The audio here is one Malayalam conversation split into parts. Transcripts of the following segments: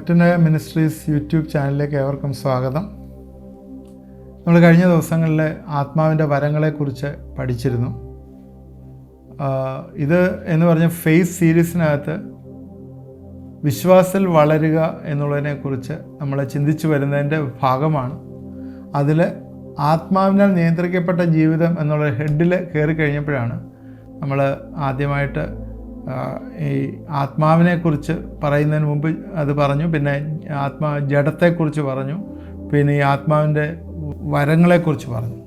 മെറ്റന മിനിസ്ട്രീസ് യൂട്യൂബ് ചാനലിലേക്ക് ഏവർക്കും സ്വാഗതം. നമ്മൾ കഴിഞ്ഞ ദിവസങ്ങളിൽ ആത്മാവിൻ്റെ വരങ്ങളെക്കുറിച്ച് പഠിച്ചിരുന്നു. ഇത് എന്ന് പറഞ്ഞ ഫെയ്ത്ത് സീരീസിനകത്ത് വിശ്വാസത്തിൽ വളരുക എന്നുള്ളതിനെക്കുറിച്ച് നമ്മൾ ചിന്തിച്ചു വരുന്നതിൻ്റെ ഭാഗമാണ്. അതിൽ ആത്മാവിനാൽ നിയന്ത്രിക്കപ്പെട്ട ജീവിതം എന്നുള്ള ഹെഡിൽ കയറി കഴിഞ്ഞപ്പോഴാണ് നമ്മൾ ആദ്യമായിട്ട് ഈ ആത്മാവിനെക്കുറിച്ച് പറയുന്നതിന് മുമ്പ് അത് പറഞ്ഞു, പിന്നെ ജഡത്തെക്കുറിച്ച് പറഞ്ഞു, പിന്നെ ഈ ആത്മാവിൻ്റെ വരങ്ങളെക്കുറിച്ച് പറഞ്ഞു.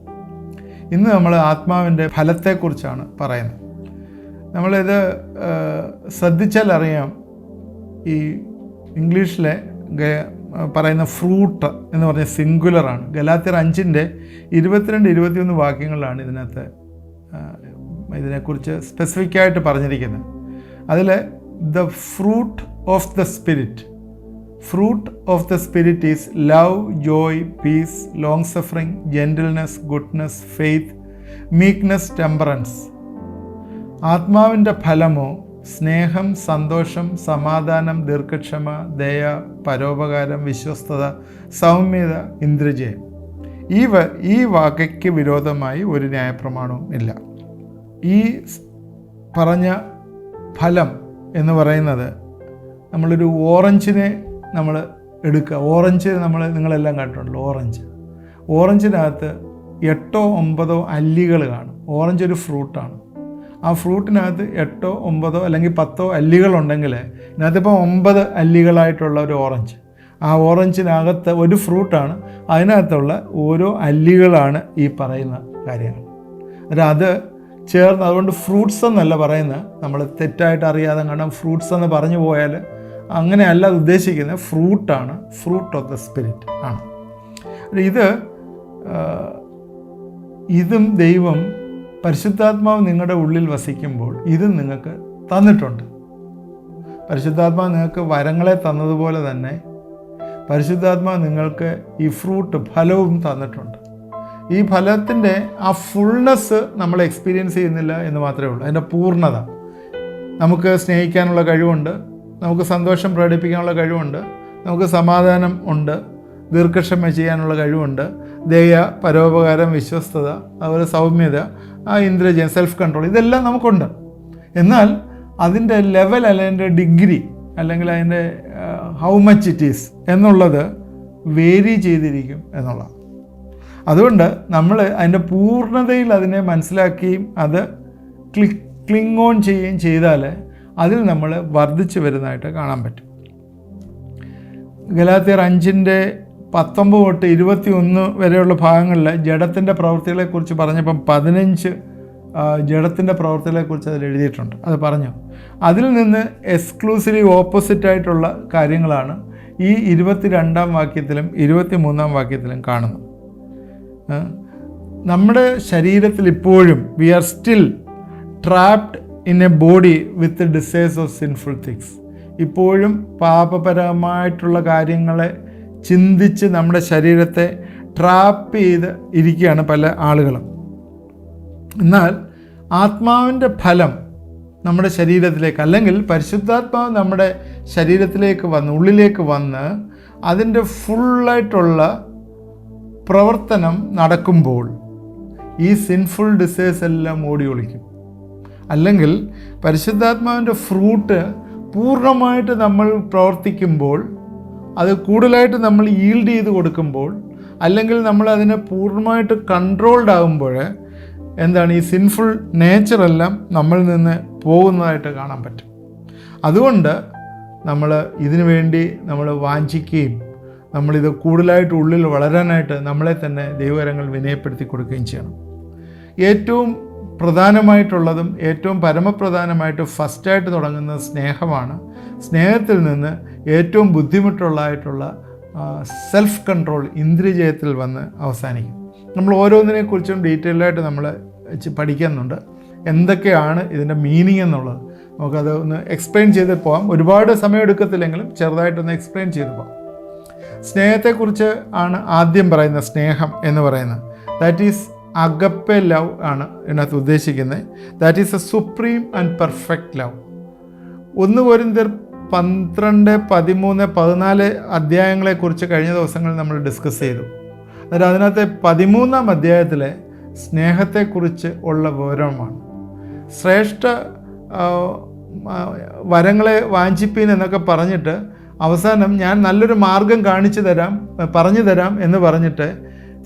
ഇന്ന് നമ്മൾ ആത്മാവിൻ്റെ ഫലത്തെക്കുറിച്ചാണ് പറയുന്നത്. നമ്മളിത് ശ്രദ്ധിച്ചാൽ അറിയാം, ഈ ഇംഗ്ലീഷിലെ പറയുന്ന ഫ്രൂട്ട് എന്ന് പറഞ്ഞ സിംഗുലറാണ്. ഗലാത്യർ 5:22-21 വാക്യങ്ങളിലാണ് ഇതിനെക്കുറിച്ച് സ്പെസിഫിക്കായിട്ട് പറഞ്ഞിരിക്കുന്നത്. അതിൽ the fruit of the spirit is love, joy, peace, long suffering, gentleness, goodness, faith, meekness, temperance. ആത്മാവിൻ്റെ ഫലമോ സ്നേഹം, സന്തോഷം, സമാധാനം, ദീർഘക്ഷമ, ദയ, പരോപകാരം, വിശ്വസ്തത, സൗമ്യത, ഇന്ദ്രജയം. ഈ വാക്യയ്ക്ക് വിരോധമായി ഒരു ന്യായപ്രമാണവും ഇല്ല. ഈ പറഞ്ഞ ഫലം എന്ന് പറയുന്നത്, നമ്മളൊരു ഓറഞ്ചിനെ നമ്മൾ എടുക്കുക. ഓറഞ്ച് നിങ്ങളെല്ലാം കണ്ടിട്ടുണ്ടല്ലോ. ഓറഞ്ചിനകത്ത് 8 or 9 അല്ലികൾ കാണും. ഓറഞ്ച് ഒരു ഫ്രൂട്ടാണ്. ആ ഫ്രൂട്ടിനകത്ത് 8 or 9 അല്ലെങ്കിൽ 10 അല്ലികളുണ്ടെങ്കിൽ ഇതിനകത്തിപ്പോൾ 9 അല്ലികളായിട്ടുള്ള ഒരു ഓറഞ്ച്. ആ ഓറഞ്ചിനകത്ത് ഒരു ഫ്രൂട്ടാണ്, അതിനകത്തുള്ള ഓരോ അല്ലികളാണ് ഈ പറയുന്ന കാര്യങ്ങൾ. അത് ചേർന്ന്, അതുകൊണ്ട് ഫ്രൂട്ട്സ് എന്നല്ല പറയുന്നത്. നമ്മൾ തെറ്റായിട്ട് അറിയാതെ കാരണം ഫ്രൂട്ട്സ് എന്ന് പറഞ്ഞു പോയാൽ അങ്ങനെയല്ല അത് ഉദ്ദേശിക്കുന്നത്. ഫ്രൂട്ടാണ്, ഫ്രൂട്ട് ഓഫ് ദ സ്പിരിറ്റ് ആണ്. ഇതും ദൈവം പരിശുദ്ധാത്മാവ് നിങ്ങളുടെ ഉള്ളിൽ വസിക്കുമ്പോൾ ഇതും നിങ്ങൾക്ക് തന്നിട്ടുണ്ട്. പരിശുദ്ധാത്മാവ് നിങ്ങൾക്ക് വരങ്ങളെ തന്നതുപോലെ തന്നെ പരിശുദ്ധാത്മാവ് നിങ്ങൾക്ക് ഈ ഫ്രൂട്ട് ഫലവും തന്നിട്ടുണ്ട്. ഈ ഫലത്തിൻ്റെ ആ ഫുൾനെസ് നമ്മൾ എക്സ്പീരിയൻസ് ചെയ്യുന്നില്ല എന്ന് മാത്രമേ ഉള്ളൂ. അതിൻ്റെ പൂർണ്ണത. നമുക്ക് സ്നേഹിക്കാനുള്ള കഴിവുണ്ട്, നമുക്ക് സന്തോഷം പ്രകടിപ്പിക്കാനുള്ള കഴിവുണ്ട്, നമുക്ക് സമാധാനം ഉണ്ട്, ദീർഘക്ഷമ ചെയ്യാനുള്ള കഴിവുണ്ട്, ദയ, പരോപകാരം, വിശ്വസ്തത, അതുപോലെ സൗമ്യത, ആ ഇന്ദ്രജയം, സെൽഫ് കൺട്രോൾ, ഇതെല്ലാം നമുക്കുണ്ട്. എന്നാൽ അതിൻ്റെ ലെവൽ അല്ലെങ്കിൽ അതിൻ്റെ ഡിഗ്രി അല്ലെങ്കിൽ അതിൻ്റെ ഹൗ മച്ച് ഇറ്റ് ഈസ് എന്നുള്ളത് വേരി ചെയ്തിരിക്കും എന്നുള്ളതാണ്. അതുകൊണ്ട് നമ്മൾ അതിൻ്റെ പൂർണ്ണതയിൽ അതിനെ മനസ്സിലാക്കുകയും അത് ക്ലിങ് ഓൺ ചെയ്യുകയും ചെയ്താൽ അതിൽ നമ്മൾ വർദ്ധിച്ചു വരുന്നതായിട്ട് കാണാൻ പറ്റും. ഗലാത്യർ 5:19-21 വരെയുള്ള ഭാഗങ്ങളിൽ ജഡത്തിൻ്റെ പ്രവൃത്തികളെക്കുറിച്ച് പറഞ്ഞപ്പം 15 ജഡത്തിൻ്റെ പ്രവൃത്തികളെക്കുറിച്ച് അതിൽ എഴുതിയിട്ടുണ്ട്. അത് പറഞ്ഞു. അതിൽ നിന്ന് എക്സ്ക്ലൂസീവ്ലി ഓപ്പോസിറ്റായിട്ടുള്ള കാര്യങ്ങളാണ് ഈ 22-ാം വാക്യത്തിലും 23-ാം വാക്യത്തിലും കാണുന്നത്. നമ്മുടെ ശരീരത്തിൽ ഇപ്പോഴും we are still trapped in a body with desires of sinful things. ഇപ്പോഴും പാപപരമായിട്ടുള്ള കാര്യങ്ങളെ ചിന്തിച്ച് നമ്മുടെ ശരീരത്തെ ട്രാപ്പ് ചെയ്ത് ഇരിക്കുകയാണ് പല ആളുകളും. എന്നാൽ ആത്മാവിൻ്റെ ഫലം നമ്മുടെ ശരീരത്തിലേക്ക്, അല്ലെങ്കിൽ പരിശുദ്ധാത്മാവ് നമ്മുടെ ശരീരത്തിലേക്ക് വന്ന്, ഉള്ളിലേക്ക് വന്ന് അതിൻ്റെ ഫുള്ളായിട്ടുള്ള പ്രവർത്തനം നടക്കുമ്പോൾ ഈ സിൻഫുൾ ഡിസയേഴ്സ് എല്ലാം ഓടി ഒളിക്കും. അല്ലെങ്കിൽ പരിശുദ്ധാത്മാവിൻ്റെ ഫ്രൂട്ട് പൂർണ്ണമായിട്ട് നമ്മൾ പ്രവർത്തിക്കുമ്പോൾ, അത് കൂടുതലായിട്ട് നമ്മൾ ഈൽഡ് ചെയ്ത് കൊടുക്കുമ്പോൾ, അല്ലെങ്കിൽ നമ്മൾ അതിനെ പൂർണ്ണമായിട്ട് കൺട്രോൾഡ് ആകുമ്പോൾ എന്താണ്, ഈ സിൻഫുൾ നേച്ചറെല്ലാം നമ്മളിൽ നിന്ന് പോകുന്നതായിട്ട് കാണാൻ പറ്റും. അതുകൊണ്ട് നമ്മൾ ഇതിനു വേണ്ടി നമ്മൾ വാഞ്ചിക്കുകയും നമ്മളിത് കൂടുതലായിട്ട് ഉള്ളിൽ വളരാനായിട്ട് നമ്മളെ തന്നെ ദൈവകരങ്ങൾ വിനയപ്പെടുത്തി കൊടുക്കുകയും ചെയ്യണം. ഏറ്റവും പ്രധാനമായിട്ടുള്ളതും ഏറ്റവും പരമപ്രധാനമായിട്ട് ഫസ്റ്റായിട്ട് തുടങ്ങുന്നത് സ്നേഹമാണ്. സ്നേഹത്തിൽ നിന്ന് ഏറ്റവും ബുദ്ധിമുട്ടുള്ളതായിട്ടുള്ള സെൽഫ് കൺട്രോൾ ഇന്ദ്രിയജയത്തിൽ വന്ന് അവസാനിക്കും. നമ്മൾ ഓരോന്നിനെക്കുറിച്ചും ഡീറ്റെയിൽഡായിട്ട് നമ്മൾ പഠിക്കുന്നുണ്ട്. എന്തൊക്കെയാണ് ഇതിൻ്റെ മീനിങ് എന്നുള്ളത് നമുക്കത് ഒന്ന് എക്സ്പ്ലെയിൻ ചെയ്ത് പോകാം. ഒരുപാട് സമയം എടുക്കത്തില്ലെങ്കിലും ചെറുതായിട്ടൊന്ന് എക്സ്പ്ലെയിൻ ചെയ്ത് പോകാം. സ്നേഹത്തെക്കുറിച്ച് ആണ് ആദ്യം പറയുന്നത്. സ്നേഹം എന്ന് പറയുന്നത് ദാറ്റ് ഈസ് അഗപ്പെ ലവ് ആണ് ഇതിനകത്ത് ഉദ്ദേശിക്കുന്നത്. That is A supreme and perfect love. 1 കൊരിന്ത്യർ 12, 13, 14 അധ്യായങ്ങളെക്കുറിച്ച് കഴിഞ്ഞ ദിവസങ്ങളിൽ നമ്മൾ ഡിസ്കസ് ചെയ്തു. അന്നേരം അതിനകത്തെ 13-ാം അധ്യായത്തിലെ സ്നേഹത്തെക്കുറിച്ച് ഉള്ള വിവരമാണ്. ശ്രേഷ്ഠ വരങ്ങളെ വാഞ്ചിപ്പീൻ എന്നൊക്കെ പറഞ്ഞിട്ട് അവസാനം ഞാൻ നല്ലൊരു മാർഗം പറഞ്ഞു തരാം എന്ന് പറഞ്ഞിട്ട്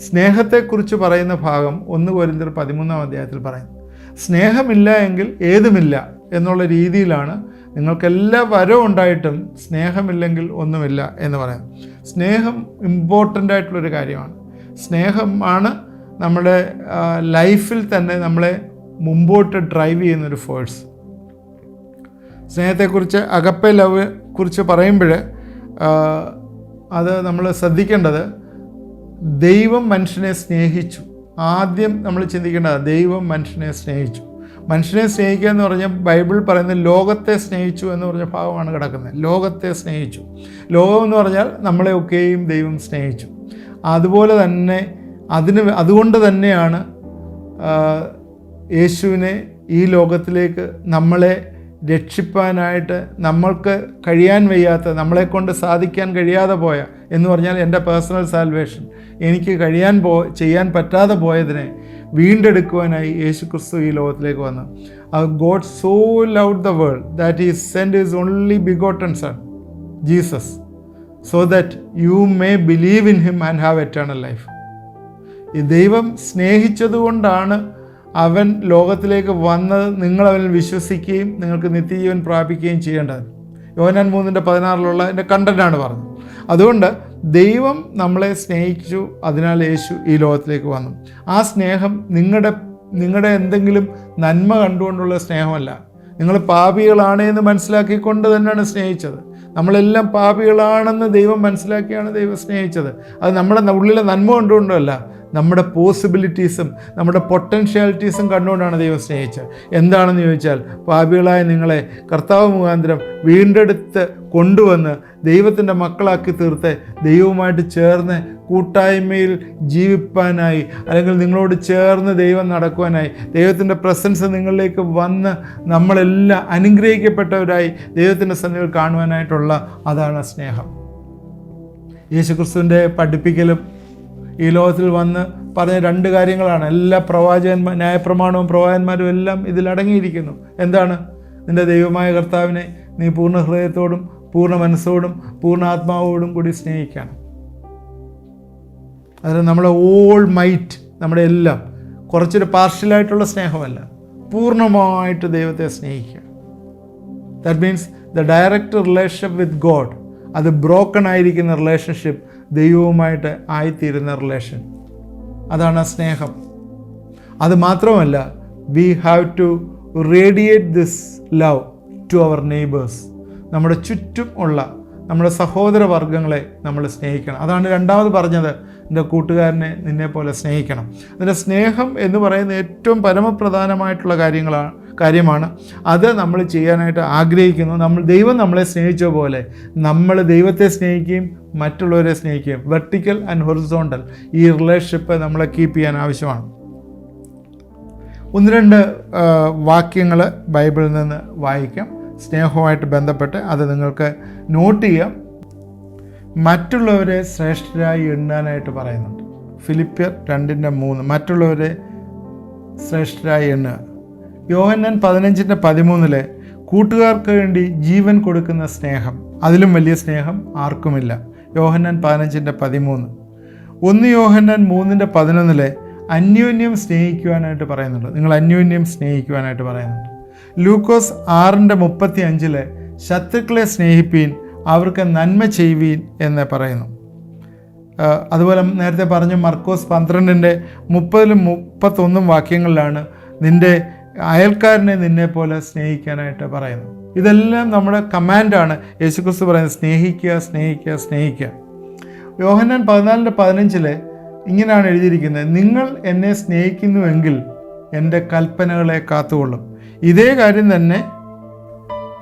സ്നേഹത്തെക്കുറിച്ച് പറയുന്ന ഭാഗം 1 കൊരിന്ത്യർ 13-ാം അധ്യായത്തിൽ പറയുന്നു. സ്നേഹമില്ല എങ്കിൽ ഏതുമില്ല എന്നുള്ള രീതിയിലാണ്. നിങ്ങൾക്കെല്ലാ വരവും ഉണ്ടായിട്ടും സ്നേഹമില്ലെങ്കിൽ ഒന്നുമില്ല എന്ന് പറയാം. സ്നേഹം ഇമ്പോർട്ടൻ്റ് ആയിട്ടുള്ളൊരു കാര്യമാണ്. സ്നേഹമാണ് നമ്മുടെ ലൈഫിൽ തന്നെ നമ്മളെ മുമ്പോട്ട് ഡ്രൈവ് ചെയ്യുന്നൊരു ഫോഴ്സ്. സ്നേഹത്തെക്കുറിച്ച് അഗപ്പെ ലവ് കുറിച്ച് പറയുമ്പോൾ അത് നമ്മൾ ശ്രദ്ധിക്കേണ്ടത്, ദൈവം മനുഷ്യനെ സ്നേഹിച്ചു. ആദ്യം നമ്മൾ ചിന്തിക്കേണ്ടത് ദൈവം മനുഷ്യനെ സ്നേഹിച്ചു. മനുഷ്യനെ സ്നേഹിക്കുക എന്ന് പറഞ്ഞാൽ ബൈബിൾ പറയുന്നത് ലോകത്തെ സ്നേഹിച്ചു എന്ന് പറഞ്ഞ ഭാഗമാണ് കിടക്കുന്നത്. ലോകത്തെ സ്നേഹിച്ചു. ലോകം എന്ന് പറഞ്ഞാൽ നമ്മളെ ഒക്കെയും ദൈവം സ്നേഹിച്ചു. അതുപോലെ തന്നെ അതുകൊണ്ട് തന്നെയാണ് യേശുവിനെ ഈ ലോകത്തിലേക്ക് നമ്മളെ രക്ഷിപ്പാനായിട്ട് നമ്മൾക്ക് കഴിയാൻ വയ്യാത്ത, നമ്മളെക്കൊണ്ട് സാധിക്കാൻ കഴിയാതെ പോയ എന്ന് പറഞ്ഞാൽ എൻ്റെ പേഴ്സണൽ സാൽവേഷൻ, എനിക്ക് ചെയ്യാൻ പറ്റാതെ പോയതിനെ വീണ്ടെടുക്കുവാനായി യേശു ക്രിസ്തു ഈ ലോകത്തിലേക്ക് വന്നു. God so loved the world that he send his only begotten sun Jesus so that you may believe in him and have eternal life. ഈ ദൈവം സ്നേഹിച്ചതുകൊണ്ടാണ് അവൻ ലോകത്തിലേക്ക് വന്നത്. നിങ്ങൾ അവനിൽ വിശ്വസിക്കുകയും നിങ്ങൾക്ക് നിത്യജീവൻ പ്രാപിക്കുകയും ചെയ്യേണ്ടത്. യോഹന്നാൻ 3:16 എൻ്റെ കണ്ടൻ്റാണ് പറഞ്ഞത്. അതുകൊണ്ട് ദൈവം നമ്മളെ സ്നേഹിച്ചു, അതിനാൽ യേശു ഈ ലോകത്തിലേക്ക് വന്നു. ആ സ്നേഹം നിങ്ങളുടെ എന്തെങ്കിലും നന്മ കണ്ടുകൊണ്ടുള്ള സ്നേഹമല്ല. നിങ്ങൾ പാപികളാണ് എന്ന് മനസ്സിലാക്കിക്കൊണ്ട് തന്നെയാണ് സ്നേഹിച്ചത്. നമ്മളെല്ലാം പാപികളാണെന്ന് ദൈവം മനസ്സിലാക്കിയാണ് ദൈവം സ്നേഹിച്ചത്. അത് നമ്മുടെ ഉള്ളിലെ നന്മ കൊണ്ടുകൊണ്ടല്ല, നമ്മുടെ പോസിബിലിറ്റീസും നമ്മുടെ പൊട്ടൻഷ്യാലിറ്റീസും കണ്ടുകൊണ്ടാണ് ദൈവം സ്നേഹിച്ചത്. എന്താണെന്ന് ചോദിച്ചാൽ, പാപികളായ നിങ്ങളെ കർത്താവ് മുഖാന്തരം വീണ്ടെടുത്ത് കൊണ്ടുവന്ന് ദൈവത്തിൻ്റെ മക്കളാക്കി തീർത്ത് ദൈവവുമായിട്ട് ചേർന്ന് കൂട്ടായ്മയിൽ ജീവിപ്പാനായി, അല്ലെങ്കിൽ നിങ്ങളോട് ചേർന്ന് ദൈവം നടക്കുവാനായി, ദൈവത്തിൻ്റെ പ്രസൻസ് നിങ്ങളിലേക്ക് വന്ന് നമ്മളെല്ലാം അനുഗ്രഹിക്കപ്പെട്ടവരായി ദൈവത്തിൻ്റെ സന്നിധിയിൽ കാണുവാനായിട്ടുള്ള അതാണ് സ്നേഹം. യേശുക്രിസ്തുവിൻ്റെ പഠിപ്പിക്കലും ഈ ലോകത്തിൽ വന്ന് പറഞ്ഞ 2 കാര്യങ്ങളാണ്. എല്ലാ ന്യായപ്രമാണവും പ്രവാചകന്മാരും എല്ലാം ഇതിലടങ്ങിയിരിക്കുന്നു. എന്താണ്? നിൻ്റെ ദൈവമായ കർത്താവിനെ നീ പൂർണ്ണ ഹൃദയത്തോടും പൂർണ്ണ മനസ്സോടും പൂർണ്ണ ആത്മാവോടും കൂടി സ്നേഹിക്കണം. അതിന് നമ്മളെ ഓൾ മൈറ്റ്, നമ്മുടെ എല്ലാം, കുറച്ചൊരു പാർഷ്യലായിട്ടുള്ള സ്നേഹമല്ല, പൂർണ്ണമായിട്ട് ദൈവത്തെ സ്നേഹിക്കുക. That means the direct relationship with God. അത് ബ്രോക്കൺ ആയിരിക്കുന്ന റിലേഷൻഷിപ്പ് ദൈവവുമായിട്ട് ആയിത്തീരുന്ന റിലേഷൻ, അതാണ് സ്നേഹം. അത് മാത്രമല്ല, we have to radiate this love to our neighbours. നമ്മുടെ ചുറ്റും ഉള്ള നമ്മുടെ സഹോദരവർഗ്ഗങ്ങളെ നമ്മൾ സ്നേഹിക്കണം. അതാണ് രണ്ടാമത് പറഞ്ഞത്, എൻ്റെ കൂട്ടുകാരനെ നിന്നെ പോലെ സ്നേഹിക്കണം. അതിൻ്റെ സ്നേഹം എന്ന് പറയുന്ന ഏറ്റവും പരമപ്രധാനമായിട്ടുള്ള കാര്യമാണ്. അത് നമ്മൾ ചെയ്യാനായിട്ട് ആഗ്രഹിക്കുന്നു. ദൈവം നമ്മളെ സ്നേഹിച്ച പോലെ നമ്മൾ ദൈവത്തെ സ്നേഹിക്കുകയും മറ്റുള്ളവരെ സ്നേഹിക്കുകയും, വെർട്ടിക്കൽ ആൻഡ് ഹൊറിസോണ്ടൽ, ഈ റിലേഷൻഷിപ്പ് നമ്മളെ കീപ്പ് ചെയ്യാൻ ആവശ്യമാണ്. 1-2 വാക്യങ്ങൾ ബൈബിളിൽ നിന്ന് വായിക്കാം, സ്നേഹവുമായിട്ട് ബന്ധപ്പെട്ട്. അത് നിങ്ങൾക്ക് നോട്ട് ചെയ്യാം. മറ്റുള്ളവരെ ശ്രേഷ്ഠരായി എണ്ണാനായിട്ട് പറയുന്നുണ്ട്. ഫിലിപ്പിയർ 2:3 മറ്റുള്ളവരെ ശ്രേഷ്ഠരായി എണ്ണുക. യോഹന്നാൻ 15:13 കൂട്ടുകാർക്ക് വേണ്ടി ജീവൻ കൊടുക്കുന്ന സ്നേഹം, അതിലും വലിയ സ്നേഹം ആർക്കുമില്ല. യോഹന്നാൻ 15:13. 1 യോഹന്നാൻ 3:11 അന്യോന്യം സ്നേഹിക്കുവാനായിട്ട് പറയുന്നുണ്ട്. നിങ്ങൾ അന്യോന്യം സ്നേഹിക്കുവാനായിട്ട് പറയുന്നുണ്ട്. ലൂക്കോസ് 6:35 ശത്രുക്കളെ സ്നേഹിപ്പീൻ, അവർക്ക് നന്മ ചെയ്യുവീൻ എന്ന് പറയുന്നു. അതുപോലെ നേരത്തെ പറഞ്ഞു മർക്കോസ് 12:30-31 വാക്യങ്ങളിലാണ് നിൻ്റെ അയൽക്കാരനെ നിന്നെ പോലെ സ്നേഹിക്കാനായിട്ട് പറയുന്നു. ഇതെല്ലാം നമ്മുടെ കമാൻഡാണ്. യേശുക്രിസ്തു പറയുന്നത് സ്നേഹിക്കുക, സ്നേഹിക്കുക, സ്നേഹിക്കുക. യോഹന്നാൻ 14:15 ഇങ്ങനെയാണ് എഴുതിയിരിക്കുന്നത്, നിങ്ങൾ എന്നെ സ്നേഹിക്കുന്നുവെങ്കിൽ എൻ്റെ കൽപ്പനകളെ കാത്തുകൊള്ളും. ഇതേ കാര്യം തന്നെ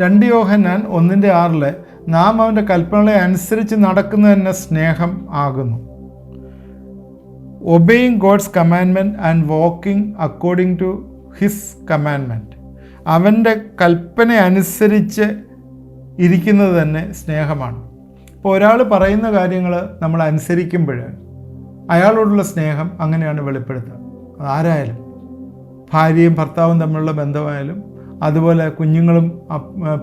2 യോഹന്നാൻ 1:6 നാം അവൻ്റെ കൽപ്പനകളെ അനുസരിച്ച് നടക്കുന്നത് തന്നെ സ്നേഹം ആകുന്നു. Obeying God's commandment and walking according to his commandment. അവൻ്റെ കൽപ്പന അനുസരിച്ച് ഇരിക്കുന്നത് തന്നെ സ്നേഹമാണ്. ഇപ്പോൾ ഒരാൾ പറയുന്ന കാര്യങ്ങൾ നമ്മൾ അനുസരിക്കുമ്പോൾ അയാളോടുള്ള സ്നേഹം അങ്ങനെയാണ് വെളിപ്പെടുത്തുക. ആരായാലും, ഭാര്യയും ഭർത്താവും തമ്മിലുള്ള ബന്ധമായാലും, അതുപോലെ കുഞ്ഞുങ്ങളും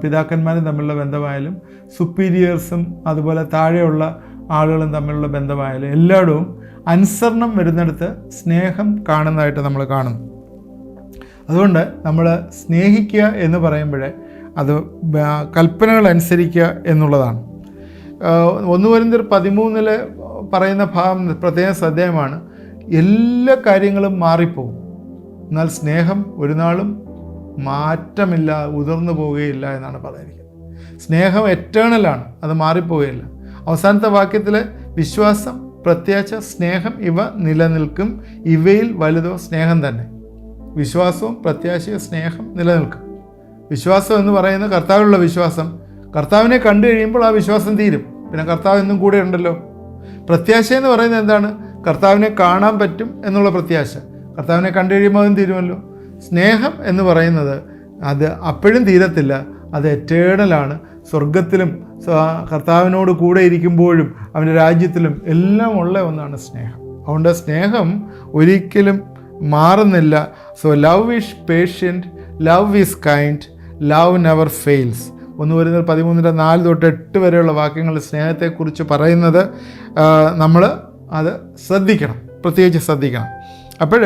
പിതാക്കന്മാരും തമ്മിലുള്ള ബന്ധമായാലും, സുപ്പീരിയേഴ്സും അതുപോലെ താഴെയുള്ള ആളുകളും തമ്മിലുള്ള ബന്ധമായാലും, എല്ലായിടവും അനുസരണം വരുന്നിടത്ത് സ്നേഹം കാണുന്നതായിട്ട് നമ്മൾ കാണുന്നു. അതുകൊണ്ട് നമ്മൾ സ്നേഹിക്കുക എന്ന് പറയുമ്പോഴേ അത് കൽപ്പനകൾ അനുസരിക്കുക എന്നുള്ളതാണ്. 1 കൊരിന്ത്യർ 13 പറയുന്ന ഭാഗം പ്രത്യേകം ശ്രദ്ധേയമാണ്. എല്ലാ കാര്യങ്ങളും മാറിപ്പോകും, എന്നാൽ സ്നേഹം ഒരു നാളും മാറ്റമില്ല, ഉതിർന്നു പോവുകയില്ല എന്നാണ് പറഞ്ഞിരിക്കുന്നത്. സ്നേഹം എറ്റേണലാണ്, അത് മാറിപ്പോവുകയില്ല. അവസാനത്തെ വാക്യത്തിൽ വിശ്വാസം, പ്രത്യാശ, സ്നേഹം ഇവ നിലനിൽക്കും, ഇവയിൽ വലുതോ സ്നേഹം തന്നെ. വിശ്വാസവും പ്രത്യാശയും സ്നേഹം നിലനിൽക്കും. വിശ്വാസം എന്ന് പറയുന്നത് കർത്താവിലുള്ള വിശ്വാസം. കർത്താവിനെ കണ്ടു കഴിയുമ്പോൾ ആ വിശ്വാസം തീരും, പിന്നെ കർത്താവ് എന്നും കൂടെ ഉണ്ടല്ലോ. പ്രത്യാശ എന്ന് പറയുന്നത് എന്താണ്? കർത്താവിനെ കാണാൻ പറ്റും എന്നുള്ള പ്രത്യാശ. കർത്താവിനെ കണ്ടു കഴിയുമ്പോൾ അതും തീരുമല്ലോ. സ്നേഹം എന്ന് പറയുന്നത് അത് അപ്പോഴും തീരത്തില്ല, അത് എറ്റേണലാണ്. സ്വർഗത്തിലും കർത്താവിനോട് കൂടെ ഇരിക്കുമ്പോഴും അവൻ്റെ രാജ്യത്തിലും എല്ലാം ഉള്ള ഒന്നാണ് സ്നേഹം. അതുകൊണ്ട് സ്നേഹം ഒരിക്കലും മാറുന്നില്ല. So love is patient, love is kind, love never fails. 1 കൊരിന്ത്യർ 13:4 തൊട്ട് 8 വരെയുള്ള വാക്യങ്ങൾ സ്നേഹത്തെക്കുറിച്ച് പറയുന്നത് നമ്മൾ അത് ശ്രദ്ധിക്കണം, പ്രത്യേകിച്ച് ശ്രദ്ധിക്കണം. അപ്പോൾ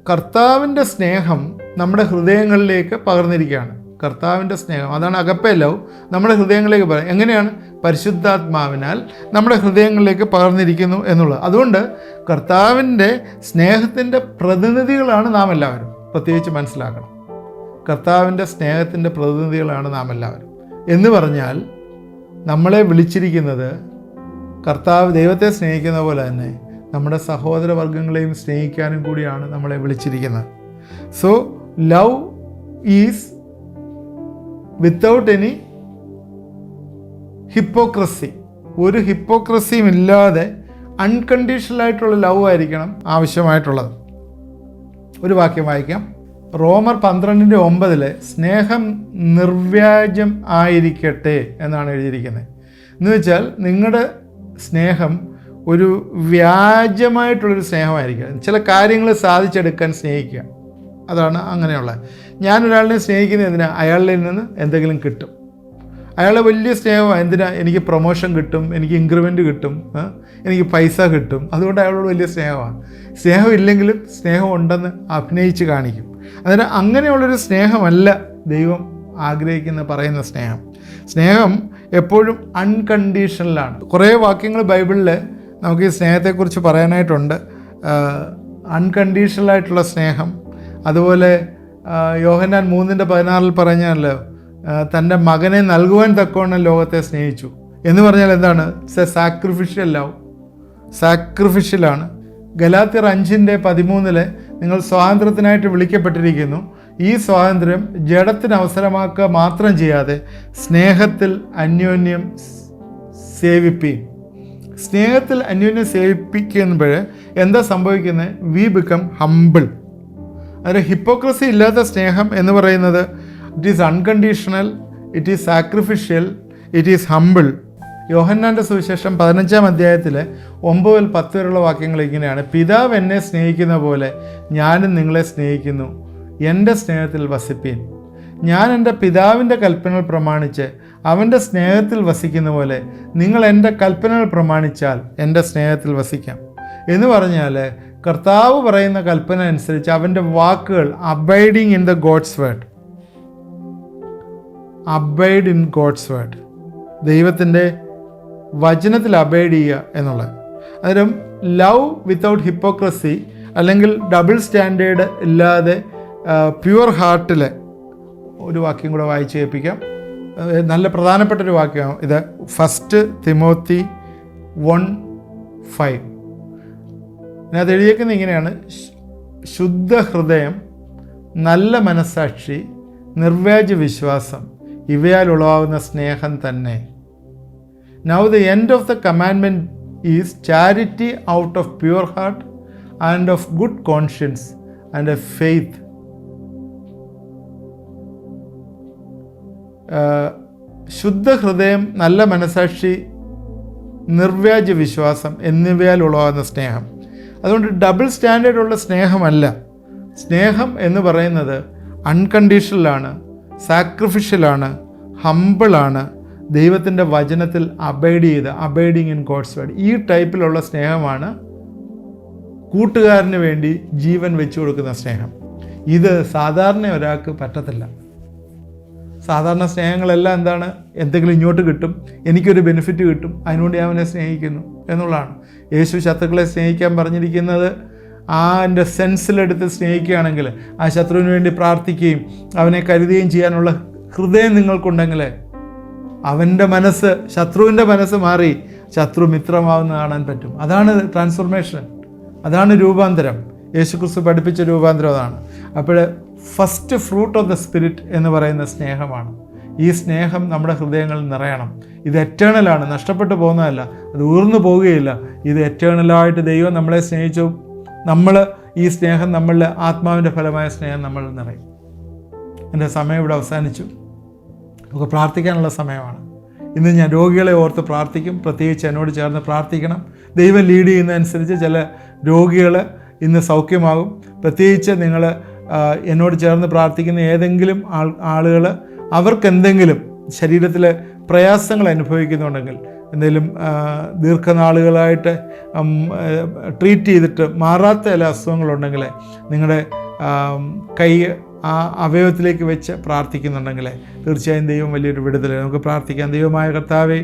കർത്താവിൻ്റെ സ്നേഹം നമ്മുടെ ഹൃദയങ്ങളിലേക്ക് പകർന്നിരിക്കുകയാണ്. കർത്താവിൻ്റെ സ്നേഹം, അതാണ് അഗപ്പേ ലവ്, നമ്മുടെ ഹൃദയങ്ങളിലേക്ക് പറയാം. എങ്ങനെയാണ്? പരിശുദ്ധാത്മാവിനാൽ നമ്മുടെ ഹൃദയങ്ങളിലേക്ക് പകർന്നിരിക്കുന്നു എന്നുള്ളത്. അതുകൊണ്ട് കർത്താവിൻ്റെ സ്നേഹത്തിൻ്റെ പ്രതിനിധികളാണ് നാം എല്ലാവരും. പ്രത്യേകിച്ച് മനസ്സിലാക്കണം, കർത്താവിൻ്റെ സ്നേഹത്തിൻ്റെ പ്രതിനിധികളാണ് നാം എല്ലാവരും. എന്ന് പറഞ്ഞാൽ നമ്മളെ വിളിച്ചിരിക്കുന്നത് കർത്താവ് ദൈവത്തെ സ്നേഹിക്കുന്ന പോലെ തന്നെ നമ്മുടെ സഹോദരവർഗ്ഗങ്ങളെയും സ്നേഹിക്കാനും കൂടിയാണ് നമ്മളെ വിളിച്ചിരിക്കുന്നത്. So love is without any hypocrisy. ഒരു ഹിപ്പോക്രസിയും ഇല്ലാതെ അൺകണ്ടീഷണലായിട്ടുള്ള ലവ് ആയിരിക്കണം ആവശ്യമായിട്ടുള്ളത്. ഒരു വാക്യം വായിക്കാം. റോമർ 12:9 സ്നേഹം നിർവ്യാജം ആയിരിക്കട്ടെ എന്നാണ് എഴുതിയിരിക്കുന്നത്. എന്ന് വെച്ചാൽ നിങ്ങളുടെ സ്നേഹം ഒരു വ്യാജമായിട്ടുള്ളൊരു സ്നേഹമായിരിക്കും. ചില കാര്യങ്ങൾ സാധിച്ചെടുക്കാൻ സ്നേഹിക്കുക, അതാണ് അങ്ങനെയുള്ളത്. ഞാനൊരാളിനെ സ്നേഹിക്കുന്നത് എന്തിനാ? അയാളിൽ നിന്ന് എന്തെങ്കിലും കിട്ടും. അയാളെ വലിയ സ്നേഹമാണ്. എന്തിനാ? എനിക്ക് പ്രൊമോഷൻ കിട്ടും, എനിക്ക് ഇൻക്രിമെൻറ്റ് കിട്ടും, എനിക്ക് പൈസ കിട്ടും, അതുകൊണ്ട് അയാളോട് വലിയ സ്നേഹമാണ്. സ്നേഹം ഇല്ലെങ്കിലും സ്നേഹം ഉണ്ടെന്ന് അഭിനയിച്ച് കാണിക്കും. അന്നേരം അങ്ങനെയുള്ളൊരു സ്നേഹമല്ല ദൈവം പറയുന്ന സ്നേഹം. സ്നേഹം എപ്പോഴും അൺകണ്ടീഷണലാണ്. കുറേ വാക്യങ്ങൾ ബൈബിളിൽ നമുക്ക് ഈ സ്നേഹത്തെക്കുറിച്ച് പറയാനായിട്ടുണ്ട്. അൺകണ്ടീഷണലായിട്ടുള്ള സ്നേഹം, അതുപോലെ യോഹന്നാൻ 3:16 പറഞ്ഞല്ലോ, തൻ്റെ മകനെ നൽകുവാൻ തക്കവണ്ണം ലോകത്തെ സ്നേഹിച്ചു എന്ന് പറഞ്ഞാൽ എന്താണ്? Sacrificial love, സാക്രിഫിഷ്യലാണ്. ഗലാത്യർ 5:13 നിങ്ങൾ സ്വാതന്ത്ര്യത്തിനായിട്ട് വിളിക്കപ്പെട്ടിരിക്കുന്നു. ഈ സ്വാതന്ത്ര്യം ജഡത്തിന് അവസരമാക്കുക മാത്രം ചെയ്യാതെ സ്നേഹത്തിൽ അന്യോന്യം സേവിപ്പീൻ. സ്നേഹത്തിൽ അന്യോന്യം സേവിപ്പിക്കുമ്പോൾ എന്താ സംഭവിക്കുന്നത്? We become humble. അതിന് ഹിപ്പോക്രസി ഇല്ലാത്ത സ്നേഹം എന്ന് പറയുന്നത് it is unconditional, it is sacrificial, it is humble. യോഹന്നാൻ്റെ സുവിശേഷം 15-ാം അധ്യായത്തിൽ 9-10 വരെയുള്ള വാക്യങ്ങൾ ഇങ്ങനെയാണ്: പിതാവ് എന്നെ സ്നേഹിക്കുന്ന പോലെ ഞാനും നിങ്ങളെ സ്നേഹിക്കുന്നു, എൻ്റെ സ്നേഹത്തിൽ വസിപ്പീൻ. ഞാൻ എൻ്റെ പിതാവിൻ്റെ കൽപ്പനകൾ പ്രമാണിച്ച് അവൻ്റെ സ്നേഹത്തിൽ വസിക്കുന്ന പോലെ നിങ്ങൾ എൻ്റെ കൽപ്പനകൾ പ്രമാണിച്ചാൽ എൻ്റെ സ്നേഹത്തിൽ വസിക്കാം. എന്ന് പറഞ്ഞാൽ കർത്താവ് പറയുന്ന കൽപ്പന അനുസരിച്ച് അവൻ്റെ വാക്കുകൾ abiding in the God's word, abide in God's word, ദൈവത്തിൻ്റെ വചനത്തിൽ അബൈഡ് ചെയ്യുക എന്നുള്ളത്. അന്നേരം ലവ് വിത്തൗട്ട് ഹിപ്പോക്രസി, അല്ലെങ്കിൽ ഡബിൾ സ്റ്റാൻഡേർഡ് ഇല്ലാതെ പ്യുവർ ഹാർട്ടിൽ ഒരു വാക്യം കൂടെ വായിച്ച് കേൾപ്പിക്കാം. നല്ല പ്രധാനപ്പെട്ടൊരു വാക്യമാണ് ഇത്. 1 തിമോത്തി 1:5 ഇതിനകത്ത് എഴുതിയേക്കുന്നത് ഇങ്ങനെയാണ്: ശുദ്ധ ഹൃദയം, നല്ല മനസ്സാക്ഷി, നിർവ്യാജ വിശ്വാസം ഇവയാൽ ഉളവാകുന്ന സ്നേഹം തന്നെ. Now the end of the commandment is charity out of pure heart and of good conscience and a faith ശുദ്ധ ഹൃദയം, നല്ല മനസാക്ഷി, നിർവ്യാജ വിശ്വാസം എന്നിവയാൽ ഉളവാകുന്ന സ്നേഹം. അതുകൊണ്ട് ഡബിൾ സ്റ്റാൻഡേർഡുള്ള സ്നേഹമല്ല. സ്നേഹം എന്ന് പറയുന്നത് അൺകണ്ടീഷണലാണ്, സാക്രിഫിഷ്യലാണ്, ഹമ്പിളാണ്, ദൈവത്തിൻ്റെ വചനത്തിൽ അബൈഡിങ് ഇൻ ഗോഡ്സ് വേർഡ്. ഈ ടൈപ്പിലുള്ള സ്നേഹമാണ് കൂട്ടുകാരന് വേണ്ടി ജീവൻ വെച്ചു കൊടുക്കുന്ന സ്നേഹം. ഇത് സാധാരണ ഒരാൾക്ക് പറ്റത്തില്ല. സാധാരണ സ്നേഹങ്ങളെല്ലാം എന്താണ്? എന്തെങ്കിലും ഇങ്ങോട്ട് കിട്ടും, എനിക്കൊരു ബെനിഫിറ്റ് കിട്ടും, അതിനുവേണ്ടി അവനെ സ്നേഹിക്കുന്നു എന്നുള്ളതാണ്. യേശു ശത്രുക്കളെ സ്നേഹിക്കാൻ പറഞ്ഞിരിക്കുന്നത് എൻ്റെ സെൻസിലെടുത്ത് സ്നേഹിക്കുകയാണെങ്കിൽ, ആ ശത്രുവിന് വേണ്ടി പ്രാർത്ഥിക്കുകയും അവനെ കരുതുകയും ചെയ്യാനുള്ള ഹൃദയം നിങ്ങൾക്കുണ്ടെങ്കിൽ അവൻ്റെ മനസ്സ്, ശത്രുവിൻ്റെ മനസ്സ് മാറി ശത്രു മിത്രമാവുന്ന കാണാൻ പറ്റും. അതാണ് ട്രാൻസ്ഫോർമേഷൻ, അതാണ് രൂപാന്തരം. യേശുക്രിസ്തു പഠിപ്പിച്ച രൂപാന്തരം അതാണ്. അപ്പോൾ first fruit of the spirit എന്ന് പറയുന്ന സ്നേഹമാണ്. ഈ സ്നേഹം നമ്മുടെ ഹൃദയങ്ങളിൽ നിറയണം. ഇത് എറ്റേണലാണ്, നഷ്ടപ്പെട്ടു പോകുന്നതല്ല, അത് ഊർന്നു പോവുകയില്ല. ഇത് എറ്റേണലായിട്ട് ദൈവം നമ്മളെ സ്നേഹിച്ചു. ഈ സ്നേഹം നമ്മളിൽ, ആത്മാവിൻ്റെ ഫലമായ സ്നേഹം നമ്മളിൽ നിറയും. എൻ്റെ സമയം ഇവിടെ അവസാനിച്ചു. നമുക്ക് പ്രാർത്ഥിക്കാനുള്ള സമയമാണ്. ഇന്ന് ഞാൻ രോഗികളെ ഓർത്ത് പ്രാർത്ഥിക്കും. പ്രത്യേകിച്ച് എന്നോട് ചേർന്ന് പ്രാർത്ഥിക്കണം. ദൈവം ലീഡ് ചെയ്യുന്നതനുസരിച്ച് ചില രോഗികൾ ഇന്ന് സൗഖ്യമാകും. പ്രത്യേകിച്ച് നിങ്ങൾ എന്നോട് ചേർന്ന് പ്രാർത്ഥിക്കുന്ന ഏതെങ്കിലും ആളുകൾ അവർക്കെന്തെങ്കിലും ശരീരത്തിൽ പ്രയാസങ്ങൾ അനുഭവിക്കുന്നുണ്ടെങ്കിൽ, എന്തെങ്കിലും ദീർഘനാളുകളായിട്ട് ട്രീറ്റ് ചെയ്തിട്ട് മാറാത്ത ചില അസുഖങ്ങളുണ്ടെങ്കിൽ നിങ്ങളുടെ കൈ ആ അവയവത്തിലേക്ക് വെച്ച് പ്രാർത്ഥിക്കുന്നുണ്ടെങ്കിൽ തീർച്ചയായും ദൈവം വലിയൊരു വിടുതൽ. നമുക്ക് പ്രാർത്ഥിക്കാം. ദൈവമായ കർത്താവേ,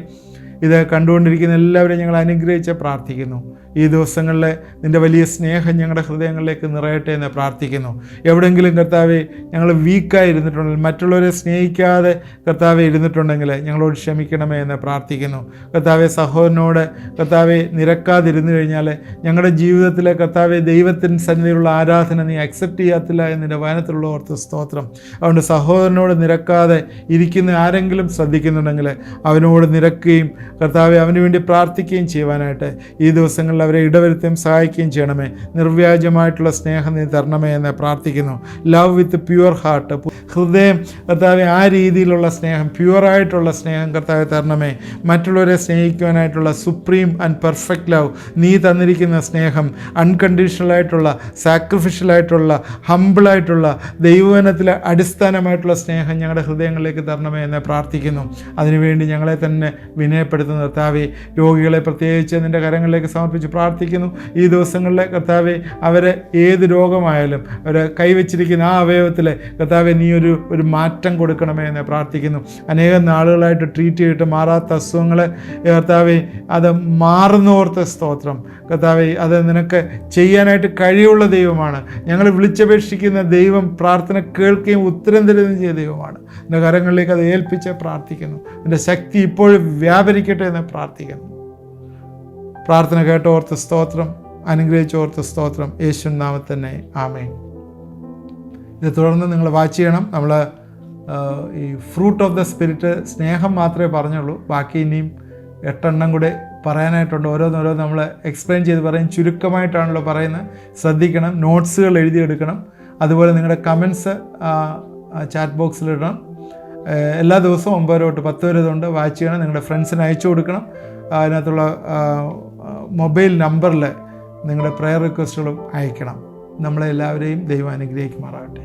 ഇത് കണ്ടുകൊണ്ടിരിക്കുന്ന എല്ലാവരെയും ഞങ്ങൾ അനുഗ്രഹിച്ച് പ്രാർത്ഥിക്കുന്നു. ഈ ദിവസങ്ങളിൽ നിൻ്റെ വലിയ സ്നേഹം ഞങ്ങളുടെ ഹൃദയങ്ങളിലേക്ക് നിറയട്ടെ എന്ന് പ്രാർത്ഥിക്കുന്നു. എവിടെയെങ്കിലും കർത്താവെ ഞങ്ങൾ വീക്കായി ഇരുന്നിട്ടുണ്ടെങ്കിൽ, മറ്റുള്ളവരെ സ്നേഹിക്കാതെ കർത്താവെ ഇരുന്നിട്ടുണ്ടെങ്കിൽ ഞങ്ങളോട് ക്ഷമിക്കണമേ എന്ന് പ്രാർത്ഥിക്കുന്നു. കർത്താവെ, സഹോദരനോട് കർത്താവെ നിരക്കാതിരുന്നു കഴിഞ്ഞാൽ ഞങ്ങളുടെ ജീവിതത്തിലെ കർത്താവെ ദൈവത്തിന് സന്നിധിയിലുള്ള ആരാധന നീ അക്സെപ്റ്റ് ചെയ്യാത്തില്ല എന്നതിൻ്റെ വചനത്തിലുള്ള ഓർത്ത് സ്തോത്രം. അതുകൊണ്ട് സഹോദരനോട് നിരക്കാതെ ഇരിക്കുന്ന ആരെങ്കിലും ശ്രദ്ധിക്കുന്നുണ്ടെങ്കിൽ അവനോട് നിരക്കുകയും കർത്താവെ അവന് വേണ്ടി പ്രാർത്ഥിക്കുകയും ചെയ്യുവാനായിട്ട് ഈ ദിവസങ്ങളിൽ അവരെ ഇടവരുത്തുകയും സഹായിക്കുകയും ചെയ്യണമേ. നിർവ്യാജമായിട്ടുള്ള സ്നേഹം നീ തരണമേ എന്ന് പ്രാർത്ഥിക്കുന്നു. ലവ് വിത്ത് പ്യുവർ ഹാർട്ട്, ഹൃദയം കർത്താവെ ആ രീതിയിലുള്ള സ്നേഹം, പ്യുവറായിട്ടുള്ള സ്നേഹം കർത്താവെ തരണമേ. മറ്റുള്ളവരെ സ്നേഹിക്കുവാനായിട്ടുള്ള സുപ്രീം ആൻഡ് പെർഫെക്റ്റ് ലവ് നീ തന്നിരിക്കുന്ന സ്നേഹം, അൺകണ്ടീഷണലായിട്ടുള്ള, സാക്രിഫിഷ്യലായിട്ടുള്ള, ഹമ്പിളായിട്ടുള്ള, ദൈവവചനത്തിലെ അടിസ്ഥാനമായിട്ടുള്ള സ്നേഹം ഞങ്ങളുടെ ഹൃദയങ്ങളിലേക്ക് തരണമേ എന്ന് പ്രാർത്ഥിക്കുന്നു. അതിനുവേണ്ടി ഞങ്ങളെ തന്നെ വിനയപ്പെടുത്തുന്ന കർത്താവെ, രോഗികളെ പ്രത്യേകിച്ച് നിൻ്റെ കരങ്ങളിലേക്ക് സമർപ്പിച്ച് പ്രാർത്ഥിക്കുന്നു. ഈ ദിവസങ്ങളിലെ കർത്താവെ, അവരെ ഏത് രോഗമായാലും അവരെ കൈവച്ചിരിക്കുന്ന ആ അവയവത്തിൽ കർത്താവെ നീ ഒരു മാറ്റം കൊടുക്കണമേ എന്ന് പ്രാർത്ഥിക്കുന്നു. അനേകം നാളുകളായിട്ട് ട്രീറ്റ് ചെയ്തിട്ട് മാറാത്ത അസുഖങ്ങൾ കർത്താവെ അത് മാറുന്നോർത്ത സ്തോത്രം. കർത്താവെ, അത് നിനക്ക് ചെയ്യാനായിട്ട് കഴിവുള്ള ദൈവമാണ്. ഞങ്ങൾ വിളിച്ചപേക്ഷിക്കുന്ന ദൈവം പ്രാർത്ഥന കേൾക്കുകയും ഉത്തരം തരുകയും ചെയ്ത ദൈവമാണ്. എൻ്റെ കരങ്ങളിലേക്ക് അത് ഏൽപ്പിച്ച് പ്രാർത്ഥിക്കുന്നു. എൻ്റെ ശക്തി ഇപ്പോഴും വ്യാപരിക്കട്ടെ എന്ന് പ്രാർത്ഥിക്കുന്നു. പ്രാർത്ഥന കേട്ടോർത്ത് സ്തോത്രം, അനുഗ്രഹിച്ചോർത്ത് സ്തോത്രം. യേശു നാമത്തിൽ തന്നെ ആമേൻ. ഇത് തുടർന്ന് നിങ്ങൾ വാച്ച് ചെയ്യണം. നമ്മൾ ഈ ഫ്രൂട്ട് ഓഫ് ദ സ്പിരിറ്റ് സ്നേഹം മാത്രമേ പറഞ്ഞുള്ളൂ. ബാക്കി ഇനിയും 8 എണ്ണം കൂടെ പറയാനായിട്ടുണ്ട്. ഓരോന്നോരോ നമ്മൾ എക്സ്പ്ലെയിൻ ചെയ്ത് പറയും. ചുരുക്കമായിട്ടാണല്ലോ പറയുന്നത്. ശ്രദ്ധിക്കണം. നോട്ട്സുകൾ എഴുതിയെടുക്കണം. അതുപോലെ നിങ്ങളുടെ കമൻസ് ചാറ്റ് ബോക്സിലിടണം. എല്ലാ ദിവസവും 9 തൊട്ട് 10 വരെ ഇതുണ്ട്. വാച്ച് ചെയ്യണം. നിങ്ങളുടെ ഫ്രണ്ട്സിന് അയച്ചു കൊടുക്കണം. അതിനകത്തുള്ള മൊബൈൽ നമ്പറിൽ നിങ്ങളുടെ പ്രെയർ റിക്വസ്റ്റുകളും അയക്കണം. നമ്മളെല്ലാവരെയും ദൈവം അനുഗ്രഹിക്കുമാറാകട്ടെ.